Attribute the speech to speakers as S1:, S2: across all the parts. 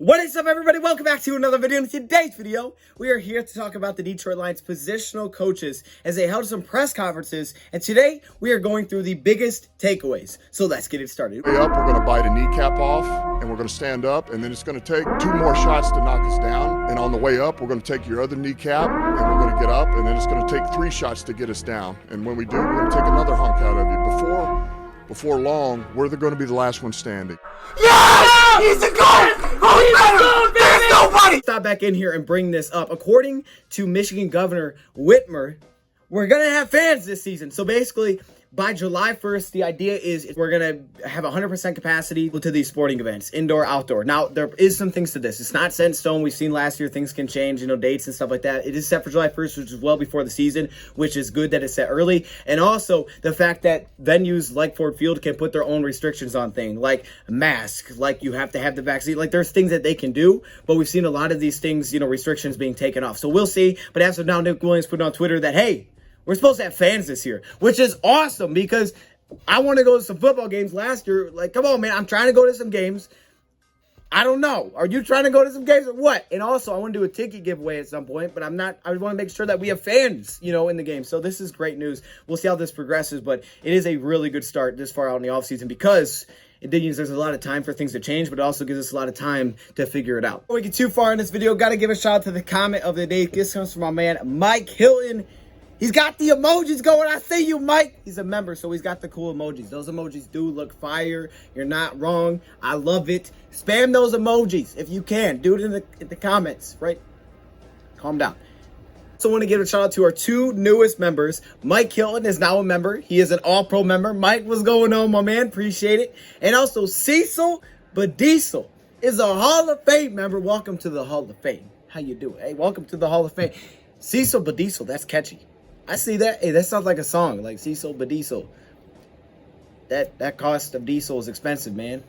S1: What is up, everybody? Welcome back to another video. In today's video, we are here to talk about the Detroit Lions positional coaches as they held some press conferences, and today we are going through the biggest takeaways. So let's get it started.
S2: Way up, we're going to bite a kneecap off, and we're going to stand up, and then it's going to take 2 more shots to knock us down. And on the way up, we're going to take your other kneecap, and we're going to get up, and then it's going to take 3 shots to get us down. And when we do, we're going to take another hunk out of you. Before long, we're going to be the last one standing.
S1: Yes! He's a goat! Oh, there's nobody! Stop back in here and bring this up. According to Michigan Governor Whitmer, we're going to have fans this season. So basically, by July 1st, the idea is we're going to have 100% capacity to these sporting events, indoor, outdoor. Now, there is some things to this. It's not set in stone. We've seen last year things can change, dates and stuff like that. It is set for July 1st, which is well before the season, which is good that it's set early. And also, the fact that venues like Ford Field can put their own restrictions on things, like masks, like you have to have the vaccine. Like, there's things that they can do, but we've seen a lot of these things, restrictions being taken off. So we'll see. But as of now, Nick Williams put on Twitter that, hey, we're supposed to have fans this year, which is awesome because I want to go to some football games last year. Like, come on, man. I'm trying to go to some games. I don't know. Are you trying to go to some games or what? And also, I want to do a ticket giveaway at some point, but I'm not. I want to make sure that we have fans, in the game. So this is great news. We'll see how this progresses, but it is a really good start this far out in the offseason because it means there's a lot of time for things to change, but it also gives us a lot of time to figure it out. Before we get too far in this video, got to give a shout out to the comment of the day. This comes from my man, Mike Hilton. He's got the emojis going. I see you, Mike. He's a member, so he's got the cool emojis. Those emojis do look fire. You're not wrong. I love it. Spam those emojis if you can. Do it in the comments, right? Calm down. So I want to give a shout out to our 2 newest members. Mike Hilton is now a member. He is an all-pro member. Mike, what's going on, my man? Appreciate it. And also, Cecil Badiesel is a Hall of Fame member. Welcome to the Hall of Fame. How you doing? Hey, welcome to the Hall of Fame. Cecil Badiesel, that's catchy. I see that. Hey, that sounds like a song, like Cecil Badiesel. That cost of diesel is expensive, man.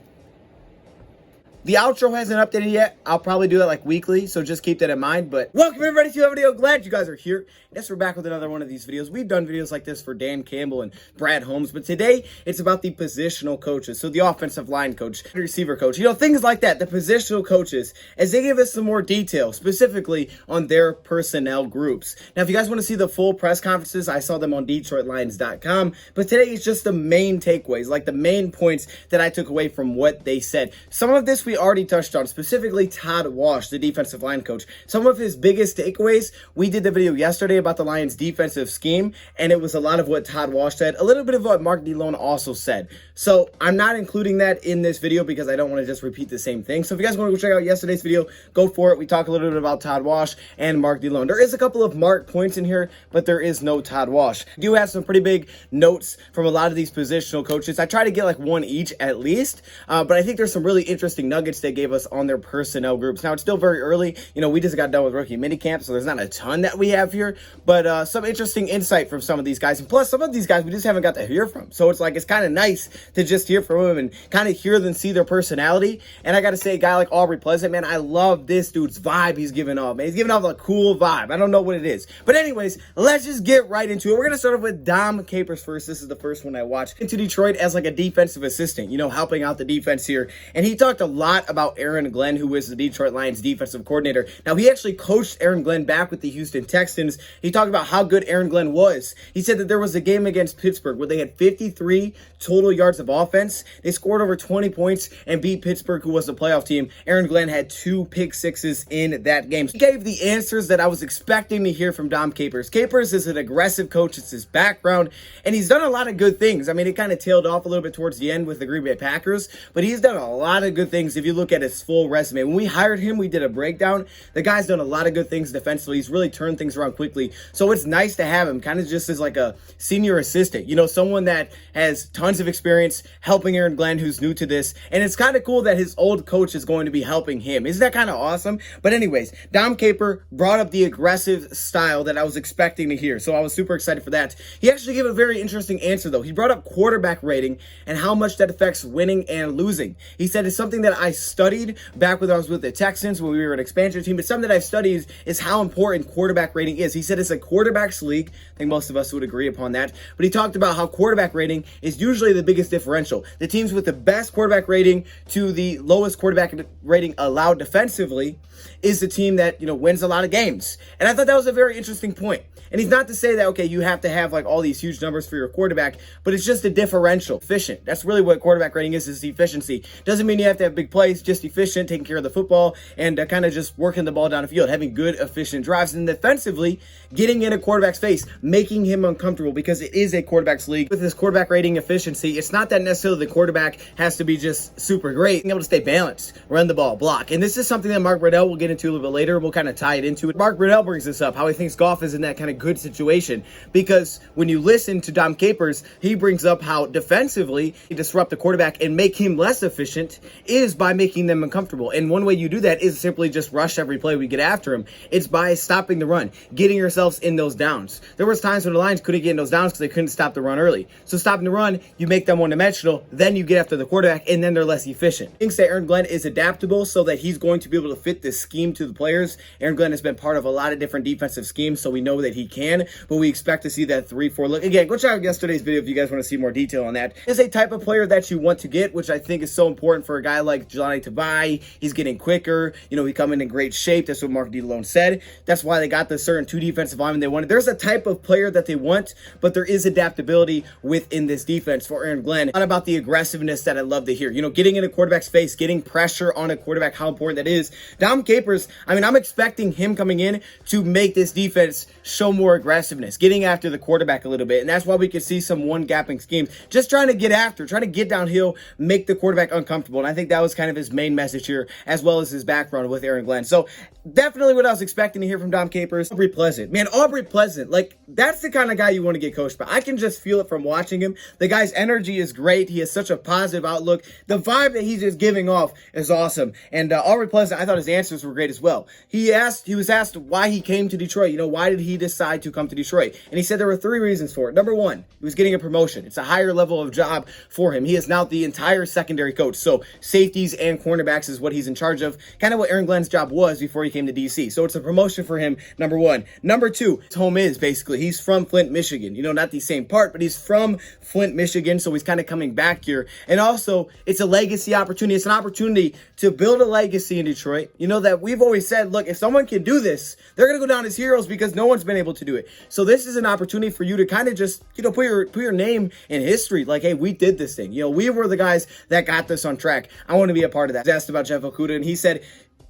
S1: The outro hasn't updated yet. I'll probably do that like weekly, so just keep that in mind. But welcome everybody to a video. Glad you guys are here. Yes, we're back with another one of these videos. We've done videos like this for Dan Campbell and Brad Holmes, but today it's about the positional coaches. So the offensive line coach, the receiver coach, things like that. The positional coaches, as they give us some more detail, specifically on their personnel groups. Now, if you guys want to see the full press conferences, I saw them on DetroitLions.com. But today is just the main takeaways, like the main points that I took away from what they said. Some of this we already touched on, specifically Todd Walsh, the defensive line coach. Some of his biggest takeaways, we did the video yesterday about the Lions defensive scheme, and it was a lot of what Todd Walsh said, a little bit of what Mark DeLone also said. So I'm not including that in this video because I don't want to just repeat the same thing. So if you guys want to go check out yesterday's video, go for it. We talk a little bit about Todd Walsh and Mark DeLone. There is a couple of Mark points in here, but there is no Todd Walsh. I do have some pretty big notes from a lot of these positional coaches. I try to get like one each at least, but I think there's some really interesting nuggets they gave us on their personnel groups. Now, it's still very early. We just got done with rookie minicamp, so there's not a ton that we have here, but some interesting insight from some of these guys. And plus, some of these guys we just haven't got to hear from. So it's like, it's kind of nice to just hear from them and kind of hear them, see their personality. And I got to say, a guy like Aubrey Pleasant, man, I love this dude's vibe he's giving off, man. He's giving off a cool vibe. I don't know what it is. But anyways, let's just get right into it. We're going to start off with Dom Capers first. This is the first one I watched. Into Detroit as like a defensive assistant, helping out the defense here. And he talked a lot about Aaron Glenn, who is the Detroit Lions defensive coordinator. Now, he actually coached Aaron Glenn back with the Houston Texans. He talked about how good Aaron Glenn was. He said that there was a game against Pittsburgh where they had 53 total yards of offense. They scored over 20 points and beat Pittsburgh, who was the playoff team. Aaron Glenn had 2 pick sixes in that game. He gave the answers that I was expecting to hear from Dom Capers. Capers is an aggressive coach. It's his background, and he's done a lot of good things. I mean, it kind of tailed off a little bit towards the end with the Green Bay Packers, but he's done a lot of good things if you look at his full resume. When we hired him, we did a breakdown. The guy's done a lot of good things defensively. He's really turned things around quickly. So it's nice to have him kind of just as like a senior assistant, someone that has tons of experience helping Aaron Glenn, who's new to this. And it's kind of cool that his old coach is going to be helping him. Isn't that kind of awesome? But anyways, Dom Caper brought up the aggressive style that I was expecting to hear. So I was super excited for that. He actually gave a very interesting answer, though. He brought up quarterback rating and how much that affects winning and losing. He said it's something that I I studied back when I was with the Texans when we were an expansion team. It's something that I've studied is how important quarterback rating is. He said it's a quarterback's league. I think most of us would agree upon that. But he talked about how quarterback rating is usually the biggest differential. The teams with the best quarterback rating to the lowest quarterback rating allowed defensively is the team that, wins a lot of games. And I thought that was a very interesting point. And he's not to say that, okay, you have to have like all these huge numbers for your quarterback, but it's just a differential. Efficient. That's really what quarterback rating is efficiency. Doesn't mean you have to have big plays, just efficient, taking care of the football, and kind of just working the ball down the field, having good, efficient drives. And defensively, getting in a quarterback's face, making him uncomfortable, because it is a quarterback's league. With this quarterback rating efficiency, it's not that necessarily the quarterback has to be just super great. Being able to stay balanced, run the ball, block. And this is something that Mark Riddell will get into a little bit later. We'll kind of tie it into it. Mark Riddell brings this up, how he thinks Goff is in that kind of good situation, because when you listen to Dom Capers, he brings up how defensively you disrupt the quarterback and make him less efficient is by making them uncomfortable. And one way you do that is simply just rush every play we get after him. It's by stopping the run, getting yourselves in those downs. There was times when the Lions couldn't get in those downs because they couldn't stop the run early. So stopping the run, you make them one-dimensional, then you get after the quarterback, and then they're less efficient. Thinks that Aaron Glenn is adaptable so that he's going to be able to fit this scheme to the players. Aaron Glenn has been part of a lot of different defensive schemes, so we know that he can, but we expect to see that 3-4 look. Again, go check out yesterday's video if you guys want to see more detail on that. Is a type of player that you want to get, which I think is so important for a guy like Jelani Tabai. He's getting quicker. He come in great shape. That's what Mark DeLone said. That's why they got the certain 2 defensive linemen they wanted. There's a type of player that they want, but there is adaptability within this defense for Aaron Glenn. Not about the aggressiveness that I love to hear. Getting in a quarterback's face, getting pressure on a quarterback, how important that is. Dom Capers, I'm expecting him coming in to make this defense show more aggressiveness, getting after the quarterback a little bit. And that's why we could see some one-gapping schemes, just trying to get after, trying to get downhill, make the quarterback uncomfortable. And I think that was kind of his main message here, as well as his background with Aaron Glenn. So definitely what I was expecting to hear from Dom Capers. Aubrey Pleasant. Man, Aubrey Pleasant, that's the kind of guy you want to get coached by. I can just feel it from watching him. The guy's energy is great. He has such a positive outlook. The vibe that he's just giving off is awesome. And Aubrey Pleasant, I thought his answers were great as well. He was asked why he came to Detroit. Why did he decide to come to Detroit? And he said there were 3 reasons for it. Number 1, he was getting a promotion. It's a higher level of job for him. He is now the entire secondary coach. So safeties and cornerbacks is what he's in charge of. Kind of what Aaron Glenn's job was before he came to DC. So it's a promotion for him, number 1. Number 2, his home is basically, he's from Flint, Michigan. Not the same part, but he's from Flint, Michigan. So he's kind of coming back here. And also, it's a legacy opportunity. It's an opportunity to build a legacy in Detroit. That we've always said, look, if someone can do this, they're going to go down as heroes because no one's been able to do it. So this is an opportunity for you to kind of just, put your name in history. Like, hey, we did this thing. We were the guys that got this on track. I want to be a part of that. I was asked about Jeff Okudah, and he said,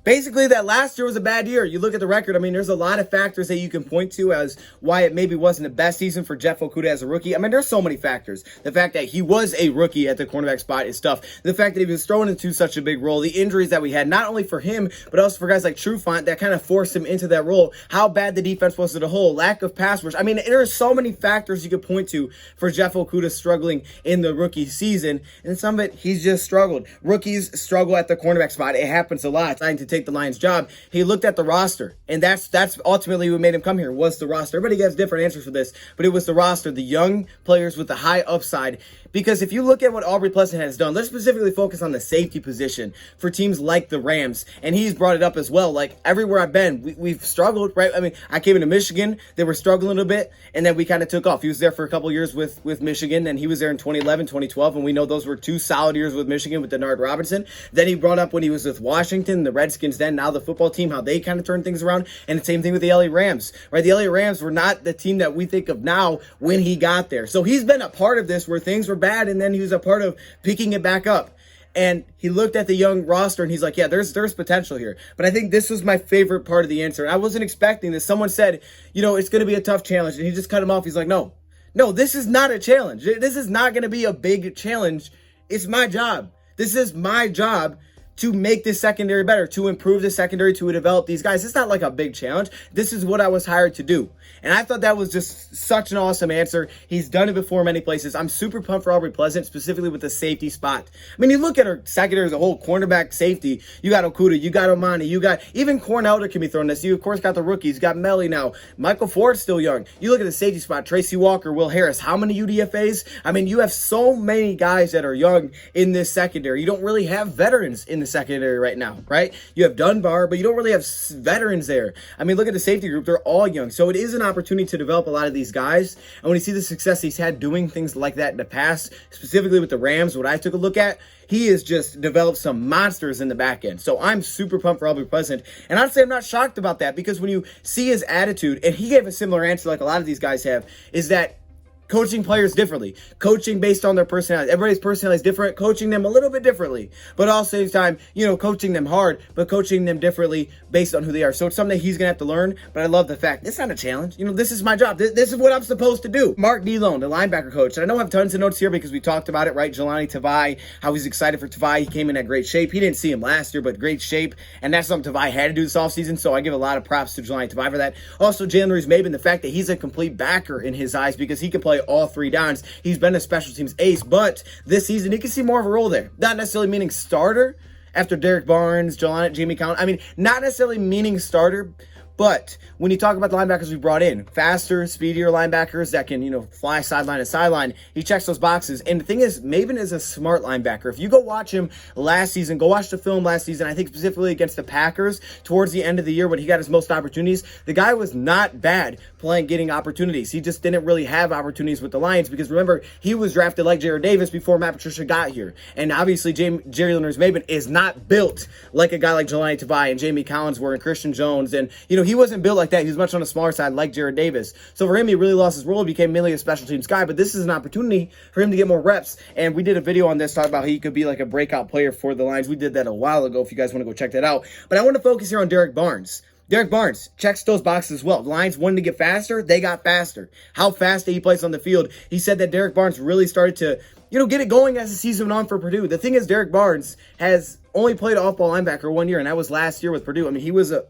S1: basically, that last year was a bad year. You look at the record, there's a lot of factors that you can point to as why it maybe wasn't the best season for Jeff Okudah as a rookie. There's so many factors. The fact that he was a rookie at the cornerback spot is tough. The fact that he was thrown into such a big role, the injuries that we had, not only for him, but also for guys like Trufant that kind of forced him into that role, how bad the defense was as a whole, lack of pass rush. There are so many factors you could point to for Jeff Okudah struggling in the rookie season, and some of it, he's just struggled. Rookies struggle at the cornerback spot. It happens a lot. Trying to take the Lions' job, he looked at the roster, and that's ultimately what made him come here, was the roster. Everybody gets different answers for this, but it was the roster, the young players with the high upside. Because if you look at what Aubrey Pleasant has done, let's specifically focus on the safety position for teams like the Rams, and he's brought it up as well. Everywhere I've been, we've struggled, right? I came into Michigan, they were struggling a bit, and then we kind of took off. He was there for a couple years with Michigan, and he was there in 2011, 2012, and we know those were 2 solid years with Michigan with Denard Robinson. Then he brought up when he was with Washington, the Redskins then, now the football team, how they kind of turned things around, and the same thing with the LA Rams, right? The LA Rams were not the team that we think of now when he got there. So he's been a part of this where things were bad, and then he was a part of picking it back up. And he looked at the young roster and he's like, yeah, there's potential here. But I think this was my favorite part of the answer. I wasn't expecting this. Someone said, it's going to be a tough challenge. And he just cut him off. He's like, no, this is not a challenge. This is not going to be a big challenge. It's my job. This is my job to make this secondary better, to improve the secondary, to develop these guys. It's not like a big challenge. This is what I was hired to do. And I thought that was just such an awesome answer. He's done it before many places. I'm super pumped for Aubrey Pleasant, specifically with the safety spot. You look at our secondary as a whole, cornerback, safety. You got Okudah, you got Omani, you got even Cornelder can be thrown this. You, of course, got the rookies. You got Melly now. Michael Ford's still young. You look at the safety spot, Tracy Walker, Will Harris. How many UDFAs? You have so many guys that are young in this secondary. You don't really have veterans in the secondary right now, right? You have Dunbar, but you don't really have veterans there. I mean, look at the safety group. They're all young. So it is an opportunity to develop a lot of these guys. And when you see the success he's had doing things like that in the past, specifically with the Rams, what I took a look at, he has just developed some monsters in the back end. So I'm super pumped for Aubrey Pleasant. And honestly, I'm not shocked about that, because when you see his attitude, and he gave a similar answer like a lot of these guys have, is that coaching players differently, coaching based on their personality. Everybody's personality is different, coaching them a little bit differently, but also at the same time, you know, coaching them hard, but coaching them differently based on who they are. So it's something he's going to have to learn, but I love the fact it's not a challenge. You know, this is my job. This is what I'm supposed to do. Mark DeLone, the linebacker coach. And I know I have tons of notes here because we talked about it, right? Jelani Tavai, how he's excited for Tavai. He came in at great shape. He didn't see him last year, but great shape. And that's something Tavai had to do this offseason. So I give a lot of props to Jelani Tavai for that. Also, Jalen Reeves-Maybin, the fact that he's a complete backer in his eyes because he can play all three downs. He's been a special teams ace, but this season he can see more of a role there. Not necessarily meaning starter after Derek Barnes, Jamie Collins. I mean, not necessarily meaning starter, but when you talk about the linebackers we brought in, faster, speedier linebackers that can, you know, fly sideline to sideline, he checks those boxes. And the thing is, Maybin is a smart linebacker. If you go watch him last season, go watch the film last season, I think specifically against the Packers, towards the end of the year when he got his most opportunities, the guy was not bad getting opportunities. He just didn't really have opportunities with the Lions because remember, he was drafted like Jared Davis before Matt Patricia got here. And obviously, Jalen Reeves-Maybin is not built like a guy like Jelani Tavai and Jamie Collins were and Christian Jones. And, you know, he wasn't built like that. He was much on the smaller side like Jared Davis. So for him, he really lost his role. He became mainly a special teams guy. But this is an opportunity for him to get more reps. And we did a video on this talking about how he could be like a breakout player for the Lions. We did that a while ago if you guys want to go check that out. But I want to focus here on Derek Barnes. Derek Barnes checks those boxes as well. The Lions wanted to get faster. They got faster. How fast did he place on the field? He said that Derek Barnes really started to, you know, get it going as the season went on for Purdue. The thing is, Derek Barnes has only played off-ball linebacker 1 year, and that was last year with Purdue. I mean, he was a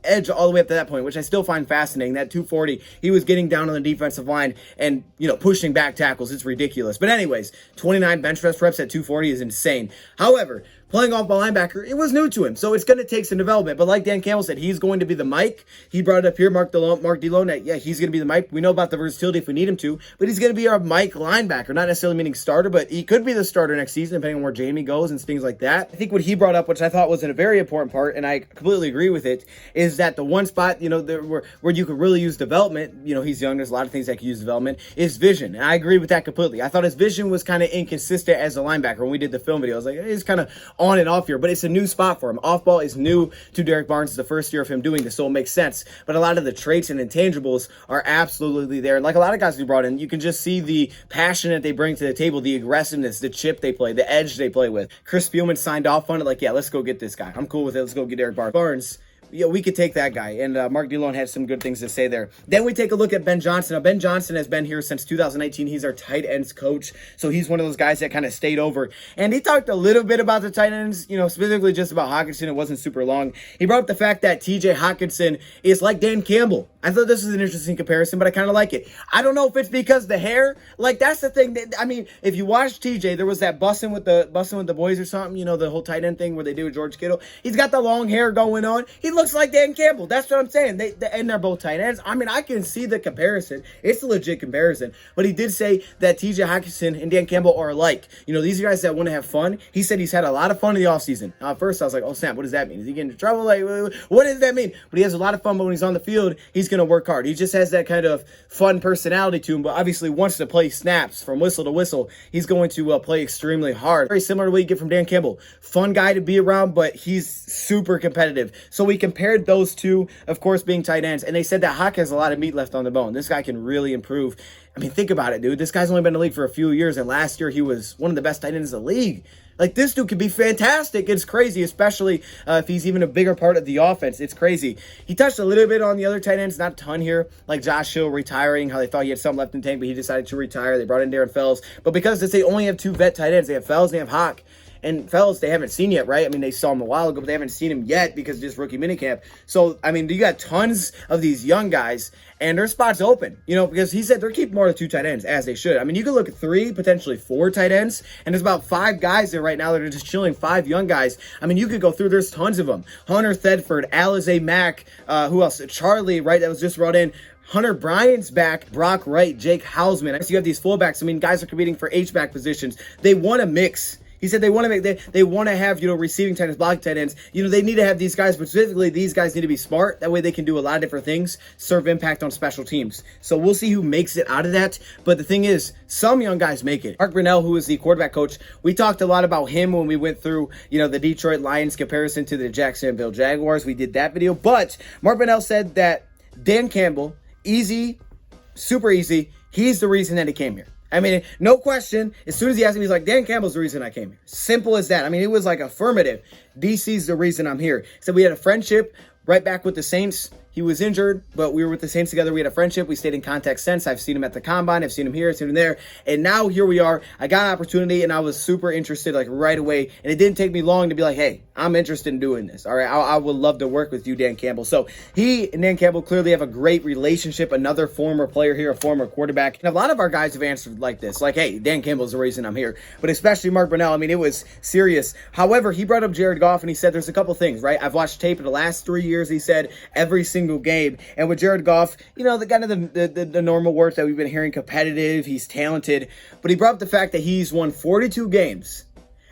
S1: edge all the way up to that point, which I still find fascinating. That 240, he was getting down on the defensive line and, you know, pushing back tackles. It's ridiculous. But anyways, 29 bench press reps at 240 is insane. However, playing off-ball linebacker, it was new to him, so it's going to take some development. But like Dan Campbell said, he's going to be the Mike. He brought it up here, Mark DeLone, that, yeah, he's going to be the Mike. We know about the versatility if we need him to, but he's going to be our Mike linebacker, not necessarily meaning starter, but he could be the starter next season, depending on where Jamie goes and things like that. I think what he brought up, which I thought was a very important part, and I completely agree with it, is that the one spot, you know, where you could really use development, you know, he's young, there's a lot of things that can use development, is vision. And I agree with that completely. I thought his vision was kind of inconsistent as a linebacker. When we did the film video, I was like, he's kind of on and off here, but it's a new spot for him. Off ball is new to Derek Barnes. It's the first year of him doing this, so it makes sense. But a lot of the traits and intangibles are absolutely there. And like a lot of guys we brought in, you can just see the passion that they bring to the table, the aggressiveness, the chip they play, the edge they play with. Chris Spielman signed off on it like, yeah, let's go get this guy. I'm cool with it. Let's go get Derek Barnes. Yeah, we could take that guy. And Mark DeLone had some good things to say there. Then we take a look at Ben Johnson. Now, Ben Johnson has been here since 2019. He's our tight ends coach. So he's one of those guys that kind of stayed over. And he talked a little bit about the tight ends, you know, specifically just about Hockenson. It wasn't super long. He brought up the fact that TJ Hockenson is like Dan Campbell. I thought this was an interesting comparison, but I kind of like it. I don't know if it's because the hair, like that's the thing. I mean, if you watch TJ, there was that bussing with the boys or something, you know, the whole tight end thing where they do with George Kittle. He's got the long hair going on. He looks like Dan Campbell. That's what I'm saying. And they're both tight ends. I mean, I can see the comparison. It's a legit comparison. But he did say that TJ Hockenson and Dan Campbell are alike. You know, these are guys that want to have fun. He said he's had a lot of fun in the offseason. At first, I was like, oh, snap, what does that mean? Is he getting into trouble? Like, what does that mean? But he has a lot of fun, but when he's on the field, he's going to work hard. He just has that kind of fun personality to him, but obviously once the play snaps from whistle to whistle, he's going to play extremely hard. Very similar to what you get from Dan Campbell. Fun guy to be around, but he's super competitive. So we compared those two, of course, being tight ends, and they said that Hawk has a lot of meat left on the bone. This guy can really improve. I mean, think about it, dude. This guy's only been in the league for a few years, and last year he was one of the best tight ends in the league. Like, this dude could be fantastic. It's crazy, especially if he's even a bigger part of the offense. It's crazy. He touched a little bit on the other tight ends, not a ton here, like Josh Hill retiring, how they thought he had something left in the tank, but he decided to retire. They brought in Darren Fells. But because they only have two vet tight ends, they have Fells, they have Hawk. And Fells, they haven't seen yet, right? I mean, they saw him a while ago, but they haven't seen him yet because of just rookie minicamp. So, I mean, you got tons of these young guys, and their spots open, you know, because he said they're keeping more than two tight ends, as they should. I mean, you could look at 3, potentially 4 tight ends, and there's about 5 guys there right now that are just chilling, 5 young guys. I mean, you could go through, there's tons of them. Hunter Thedford, Alize Mack, who else? Charlie, right, that was just brought in. Hunter Bryant's back, Brock Wright, Jake Hausman. So you have these fullbacks. I mean, guys are competing for H-back positions. They want to mix. He said they want to have, receiving tight ends, blocking tight ends. They need to have these guys, but specifically these guys need to be smart. That way they can do a lot of different things, serve impact on special teams. So we'll see who makes it out of that. But the thing is, some young guys make it. Mark Brunell, who is the quarterback coach, we talked a lot about him when we went through, the Detroit Lions comparison to the Jacksonville Jaguars. We did that video. But Mark Brunell said that Dan Campbell, easy, super easy, he's the reason that he came here. I mean, no question. As soon as he asked me, he's like, Dan Campbell's the reason I came here. Simple as that. I mean, it was like affirmative. DC's the reason I'm here. So we had a friendship right back with the Saints. He was injured, but we were with the Saints together. We had a friendship. We stayed in contact since. I've seen him at the Combine. I've seen him here. I've seen him there. And now here we are. I got an opportunity, and I was super interested, like, right away. And it didn't take me long to be like, hey, I'm interested in doing this. All right, I would love to work with you, Dan Campbell. So he and Dan Campbell clearly have a great relationship. Another former player here, a former quarterback. And a lot of our guys have answered like this, like, hey, Dan Campbell's the reason I'm here. But especially Mark Brunell, I mean, it was serious. However, he brought up Jared Goff, and he said there's a couple things, right? I've watched tape in the last 3 years, he said, every single game. And with Jared Goff, the kind of the normal words that we've been hearing, competitive, he's talented. But he brought up the fact that he's won 42 games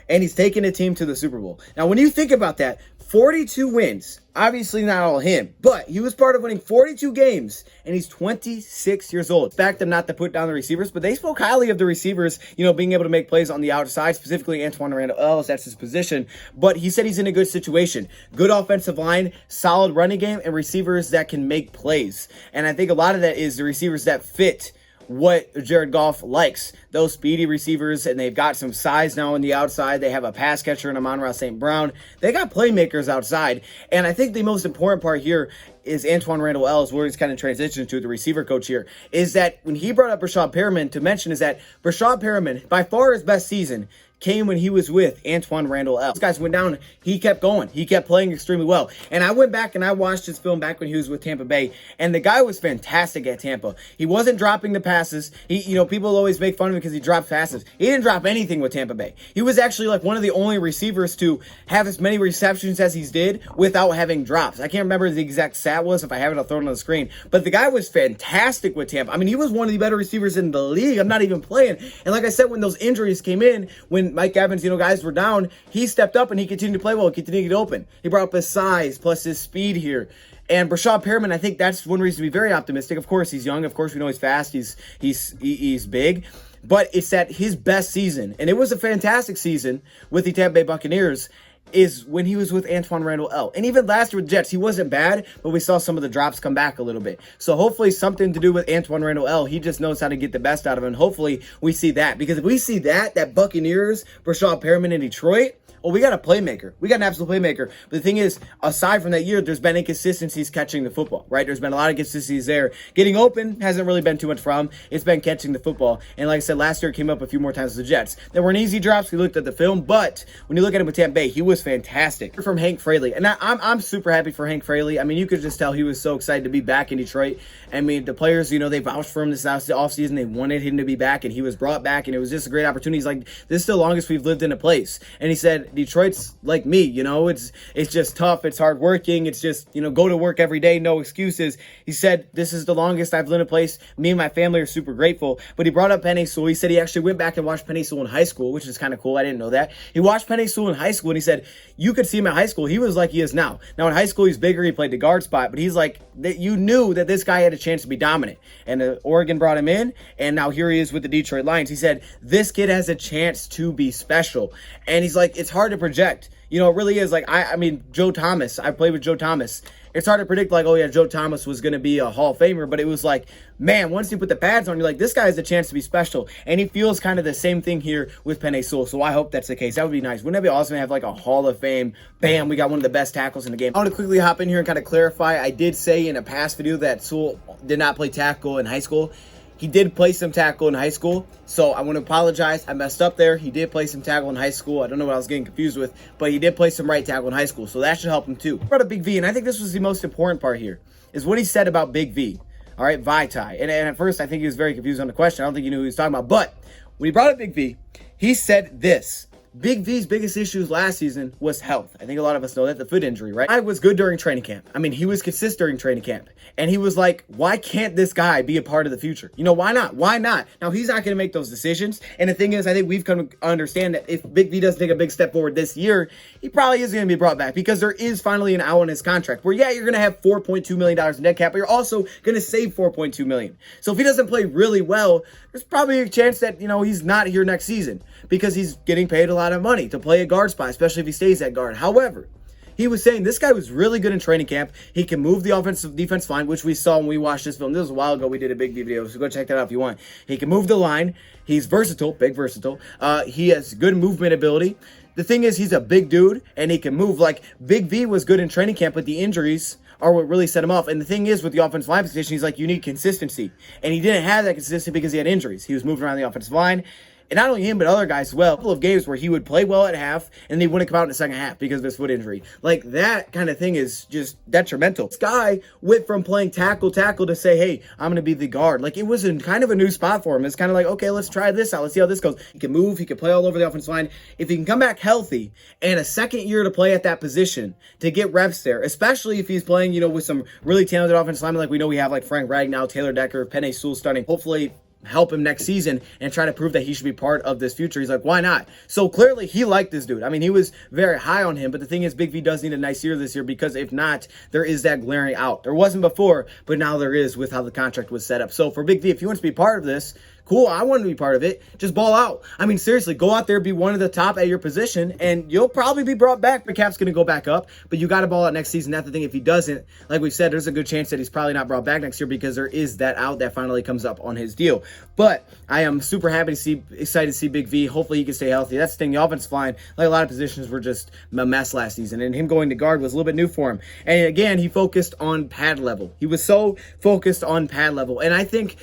S1: and he's taken a team to the Super Bowl. Now, when you think about that, 42 wins, obviously not all him, but he was part of winning 42 games, and he's 26 years old. Expect them not to put down the receivers, but they spoke highly of the receivers, being able to make plays on the outside, specifically Antoine Randall Ellis, that's his position. But he said he's in a good situation. Good offensive line, solid running game, and receivers that can make plays. And I think a lot of that is the receivers that fit what Jared Goff likes. Those speedy receivers, and they've got some size now on the outside. They have a pass catcher in Amon-Ra St. Brown. They got playmakers outside. And I think the most important part here is Antoine Randall Ellis, where he's kind of transitioned to the receiver coach here, is that when he brought up Brashad Perriman, to mention is that Brashad Perriman, by far his best season, came when he was with Antoine Randall Ellis. These guys went down, he kept going. He kept playing extremely well. And I went back and I watched his film back when he was with Tampa Bay, and the guy was fantastic at Tampa. He wasn't dropping the passes. People always make fun of him because he dropped passes. He didn't drop anything with Tampa Bay. He was actually like one of the only receivers to have as many receptions as he's did without having drops. I can't remember the exact stat was. If I have it, I'll throw it on the screen. But the guy was fantastic with Tampa. I mean, he was one of the better receivers in the league. I'm not even playing. And like I said, when those injuries came in, when Mike Evans, guys were down, he stepped up and he continued to play well, continued to get open. He brought up his size plus his speed here. And Brashad Perriman, I think that's one reason to be very optimistic. Of course, he's young. Of course, we know he's fast. He's big. But it's at his best season, and it was a fantastic season with the Tampa Bay Buccaneers, is when he was with Antoine Randall Ellis. And even last year with the Jets, he wasn't bad, but we saw some of the drops come back a little bit. So hopefully something to do with Antoine Randall Ellis. He just knows how to get the best out of him. And hopefully we see that. Because if we see that Buccaneers, Brashad Perriman in Detroit, well, we got a playmaker. We got an absolute playmaker. But the thing is, aside from that year, there's been inconsistencies catching the football, right? There's been a lot of inconsistencies there. Getting open hasn't really been too much from. It's been catching the football. And like I said, last year it came up a few more times with the Jets. There weren't easy drops. We looked at the film. But when you look at him with Tampa Bay, he was fantastic. From Hank Fraley. And I'm super happy for Hank Fraley. I mean, you could just tell he was so excited to be back in Detroit. I mean, the players, they vouched for him this offseason. They wanted him to be back, and he was brought back. And it was just a great opportunity. He's like, this is the longest we've lived in a place. And he said, Detroit's like me, it's just tough. It's hard working. It's just, go to work every day. No excuses. He said, this is the longest I've lived in a place. Me and my family are super grateful. But he brought up Penei Sewell. He said he actually went back and watched Penei Sewell in high school, which is kind of cool. I didn't know that. He watched Penei Sewell in high school, and he said, you could see him at high school. He was like he is now. Now in high school, he's bigger. He played the guard spot, but he's like, that you knew that this guy had a chance to be dominant. And Oregon brought him in, and now here he is with the Detroit Lions. He said, this kid has a chance to be special. And he's like, it's hard to project. It really is. Like, I mean, Joe Thomas, I played with Joe Thomas. It's hard to predict, like, oh yeah, Joe Thomas was going to be a Hall of Famer, but it was like, man, once you put the pads on, you're like, this guy has a chance to be special. And he feels kind of the same thing here with Penei Sewell. So I hope that's the case. That would be nice. Wouldn't that be awesome to have like a Hall of Fame? Bam, we got one of the best tackles in the game. I want to quickly hop in here and kind of clarify. I did say in a past video that Sewell did not play tackle in high school. He did play some tackle in high school, so I want to apologize. I messed up there. He did play some tackle in high school. I don't know what I was getting confused with, but he did play some right tackle in high school, so that should help him too. Brought up Big V, and I think this was the most important part here, is what he said about Big V. All right, Vitae. And at first, I think he was very confused on the question. I don't think he knew who he was talking about, but when he brought up Big V, he said this. Big V's biggest issues last season was health. I think a lot of us know that, the foot injury, right? I was good during training camp. I mean, he was consistent during training camp. And he was like, why can't this guy be a part of the future? You know, why not? Why not? Now, he's not going to make those decisions. And the thing is, I think we've come to understand that if Big V doesn't take a big step forward this year, he probably is going to be brought back because there is finally an out on his contract where, yeah, you're going to have $4.2 million in dead cap, but you're also going to save $4.2 million. So if he doesn't play really well, there's probably a chance that, you know, he's not here next season because he's getting paid a lot of money to play a guard spot, especially if he stays at guard. However, he was saying this guy was really good in training camp. He can move the offensive defense line, which we saw when we watched this film. This was a while ago. We did a Big V video, so go check that out if you want. He can move the line. He's versatile, big versatile. He has good movement ability. The thing is, he's a big dude, and he can move. Like, Big V was good in training camp, but the injuries are what really set him off. And the thing is, with the offensive line position, he's like, you need consistency. And he didn't have that consistency because he had injuries. He was moving around the offensive line. And not only him, but other guys as well. A couple of games where he would play well at half, and they wouldn't come out in the second half because of his foot injury. Like, that kind of thing is just detrimental. This guy went from playing tackle to say, hey, I'm going to be the guard. Like, it was kind of a new spot for him. It's kind of like, okay, let's try this out. Let's see how this goes. He can move. He can play all over the offensive line. If he can come back healthy and a second year to play at that position to get reps there, especially if he's playing, you know, with some really talented offensive linemen like we know we have, like Frank Ragnow, Taylor Decker, Penei Sewell starting. Hopefully help him next season and try to prove that he should be part of this future. He's like, why not? So clearly he liked this dude. I mean, he was very high on him, but the thing is, Big V does need a nice year this year because if not, there is that glaring out. There wasn't before, but now there is with how the contract was set up. So for Big V, if he wants to be part of this, cool, I want to be part of it. Just ball out. I mean, seriously, go out there, be one of the top at your position, and you'll probably be brought back. The cap's going to go back up, but you got to ball out next season. That's the thing. If he doesn't, like we said, there's a good chance that he's probably not brought back next year because there is that out that finally comes up on his deal. But I am super happy to see, excited to see Big V. Hopefully he can stay healthy. That's the thing. The offensive line, like a lot of positions, were just a mess last season, and him going to guard was a little bit new for him. And again, he focused on pad level. He was so focused on pad level, and I think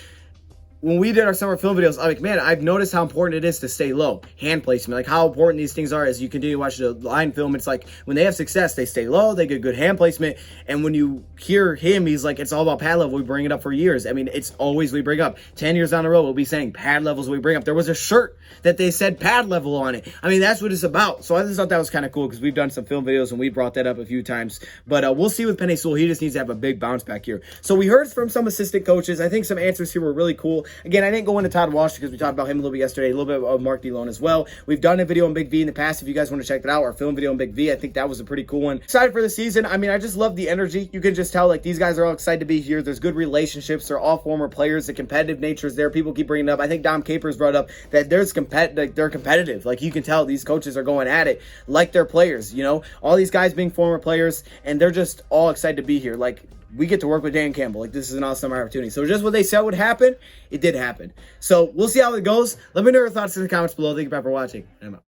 S1: when we did our summer film videos, I'm like, man, I've noticed how important it is to stay low. Hand placement, like how important these things are as you continue to watch the line film. It's like when they have success, they stay low, they get good hand placement. And when you hear him, he's like, it's all about pad level. We bring it up for years. I mean, it's always we bring up. 10 years down the road, we'll be saying pad levels we bring up. There was a shirt that they said pad level on it. I mean, that's what it's about. So I just thought that was kind of cool because we've done some film videos and we brought that up a few times. But we'll see with Penei Sewell. He just needs to have a big bounce back here. So we heard from some assistant coaches. I think some answers here were really cool. Again, I didn't go into Todd Walsh because we talked about him a little bit yesterday, a little bit of Mark DeLone as well. We've done a video on Big V in the past. If you guys want to check that out, our film video on Big V, I think that was a pretty cool one. Excited for the season. I mean, I just love the energy. You can just tell, like, these guys are all excited to be here. There's good relationships. They're all former players. The competitive nature is there. People keep bringing it up. I think Dom Capers brought up that they're competitive. Like, you can tell these coaches are going at it like they're players, you know? All these guys being former players, and they're just all excited to be here. Like, we get to work with Dan Campbell. Like, this is an awesome opportunity. So just what they said would happen, it did happen. So we'll see how it goes. Let me know your thoughts in the comments below. Thank you for watching. I'm out.